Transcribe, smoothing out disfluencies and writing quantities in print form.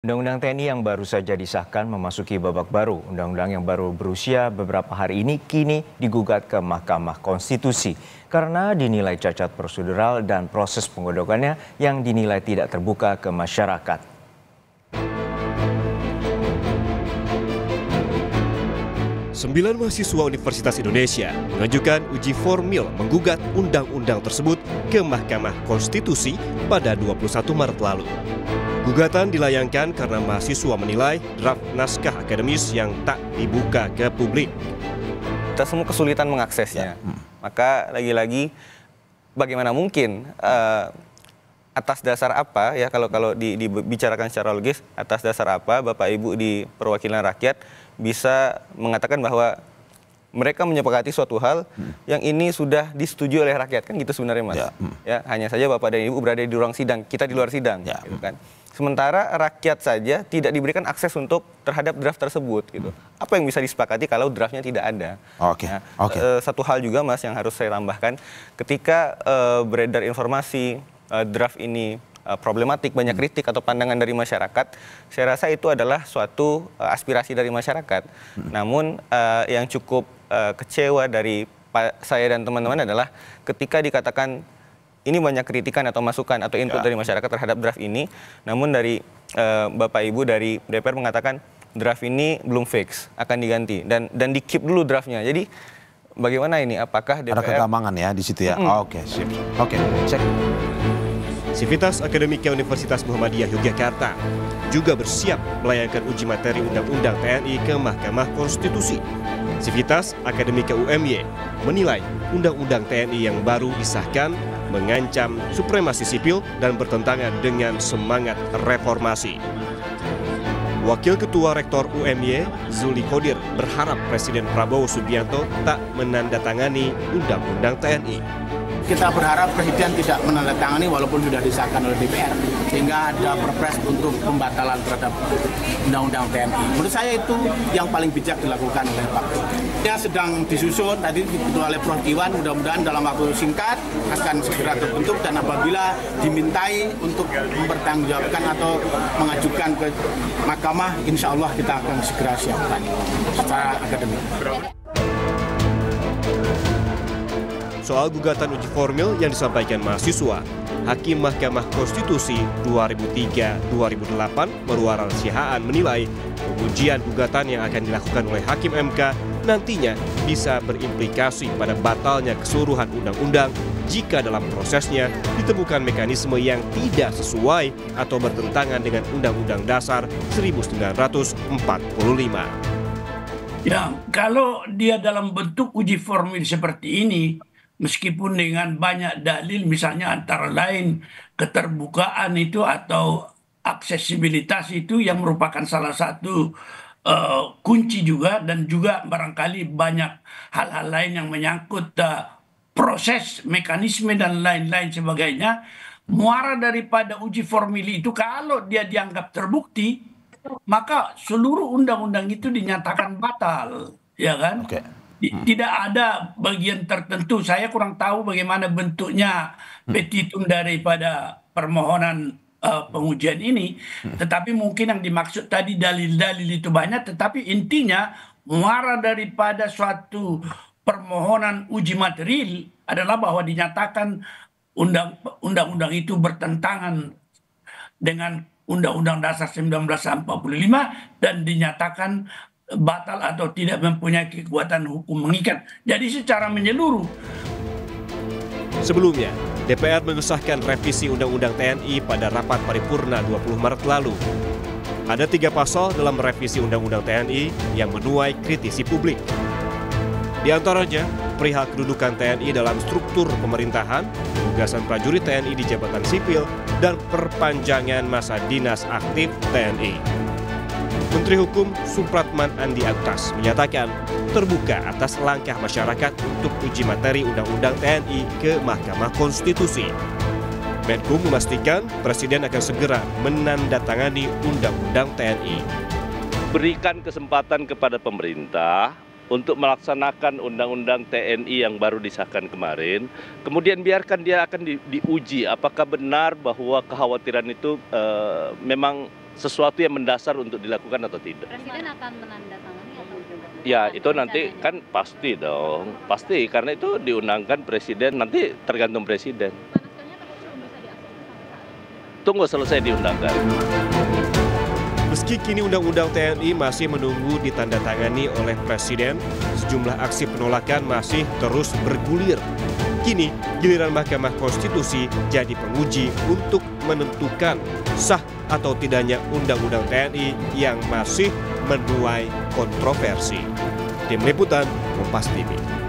Undang-undang TNI yang baru saja disahkan memasuki babak baru. Undang-undang yang baru berusia beberapa hari ini kini digugat ke Mahkamah Konstitusi karena dinilai cacat prosedural dan proses penggodokannya yang dinilai tidak terbuka ke masyarakat. Sembilan mahasiswa Universitas Indonesia mengajukan uji formil menggugat undang-undang tersebut ke Mahkamah Konstitusi pada 21 Maret lalu. Gugatan dilayangkan karena mahasiswa menilai draft naskah akademis yang tak dibuka ke publik. Kita semua kesulitan mengaksesnya. Maka lagi-lagi bagaimana mungkin atas dasar apa ya kalau dibicarakan secara logis, atas dasar apa Bapak Ibu di perwakilan rakyat bisa mengatakan bahwa mereka menyepakati suatu hal yang ini sudah disetujui oleh rakyat, kan gitu sebenarnya Mas. Ya, hanya saja Bapak dan Ibu berada di ruang sidang, kita di luar sidang, gitu kan. Sementara rakyat saja tidak diberikan akses untuk terhadap draft tersebut, gitu. Apa yang bisa disepakati kalau draftnya tidak ada? Satu hal juga Mas yang harus saya tambahkan, ketika beredar informasi draft ini problematik, banyak kritik atau pandangan dari masyarakat, saya rasa itu adalah suatu aspirasi dari masyarakat. Namun yang cukup kecewa dari saya dan teman-teman adalah ketika dikatakan ini banyak kritikan atau masukan atau input dari masyarakat terhadap draft ini, namun dari Bapak Ibu dari DPR mengatakan draft ini belum fix, akan diganti dan di-keep dulu draftnya. Jadi bagaimana ini? Apakah DPR... Ada kegamangan ya di situ ya? Oke, sip. Oke, cek. Sivitas Akademika Universitas Muhammadiyah Yogyakarta juga bersiap melayangkan uji materi Undang-Undang TNI ke Mahkamah Konstitusi. Sivitas Akademika UMY menilai Undang-Undang TNI yang baru disahkan mengancam supremasi sipil dan bertentangan dengan semangat reformasi. Wakil Ketua Rektor UMY, Zuli Kodir, berharap Presiden Prabowo Subianto tak menandatangani Undang-Undang TNI. Kita berharap Presiden tidak menandatangani walaupun sudah disahkan oleh DPR, sehingga ada perpres untuk pembatalan terhadap Undang-Undang TNI. Menurut saya itu yang paling bijak dilakukan oleh Pak Presiden. Yang sedang disusun tadi oleh Prof. Iwan, mudah-mudahan dalam waktu singkat akan segera terbentuk, dan apabila dimintai untuk mempertanggungjawabkan atau mengajukan ke Mahkamah, insya Allah kita akan segera siapkan secara akademik. Soal gugatan uji formil yang disampaikan mahasiswa, Hakim Mahkamah Konstitusi 2003-2008 Marwarar Sihaan menilai pengujian gugatan yang akan dilakukan oleh Hakim MK nantinya bisa berimplikasi pada batalnya keseluruhan undang-undang jika dalam prosesnya ditemukan mekanisme yang tidak sesuai atau bertentangan dengan Undang-Undang Dasar 1945. Ya, kalau dia dalam bentuk uji formil seperti ini, meskipun dengan banyak dalil, misalnya antara lain keterbukaan itu atau aksesibilitas itu yang merupakan salah satu kunci juga, dan juga barangkali banyak hal-hal lain yang menyangkut proses, mekanisme dan lain-lain sebagainya. Muara daripada uji formil itu kalau dia dianggap terbukti, maka seluruh undang-undang itu dinyatakan batal, ya kan? Tidak ada bagian tertentu. Saya kurang tahu bagaimana bentuknya petitum daripada permohonan pengujian ini. Tetapi mungkin yang dimaksud tadi dalil-dalil itu banyak. Tetapi intinya muara daripada suatu permohonan uji material adalah bahwa dinyatakan undang-undang itu bertentangan dengan Undang-Undang Dasar 1945 dan dinyatakan batal atau tidak mempunyai kekuatan hukum mengikat. Jadi secara menyeluruh. Sebelumnya, DPR mengesahkan revisi Undang-Undang TNI pada rapat paripurna 20 Maret lalu. Ada 3 pasal dalam revisi Undang-Undang TNI yang menuai kritisi publik. Di antaranya, perihal kedudukan TNI dalam struktur pemerintahan, penugasan prajurit TNI di jabatan sipil, dan perpanjangan masa dinas aktif TNI. Menteri Hukum Supratman Andi Aktas menyatakan terbuka atas langkah masyarakat untuk uji materi Undang-Undang TNI ke Mahkamah Konstitusi. Menkum memastikan Presiden akan segera menandatangani Undang-Undang TNI. Berikan kesempatan kepada pemerintah untuk melaksanakan Undang-Undang TNI yang baru disahkan kemarin, kemudian biarkan dia akan diuji apakah benar bahwa kekhawatiran itu memang sesuatu yang mendasar untuk dilakukan atau tidak. Presiden akan menandatangani atau Ya, itu nanti kan pasti dong, pasti karena itu diundangkan presiden, nanti tergantung presiden. Panaskannya terus belum bisa diakses. Tunggu selesai diundangkan. Meski kini Undang-Undang TNI masih menunggu ditandatangani oleh Presiden, sejumlah aksi penolakan masih terus bergulir. Kini, giliran Mahkamah Konstitusi jadi penguji untuk menentukan sah atau tidaknya Undang-Undang TNI yang masih menuai kontroversi. Tim Liputan, Kompas TV.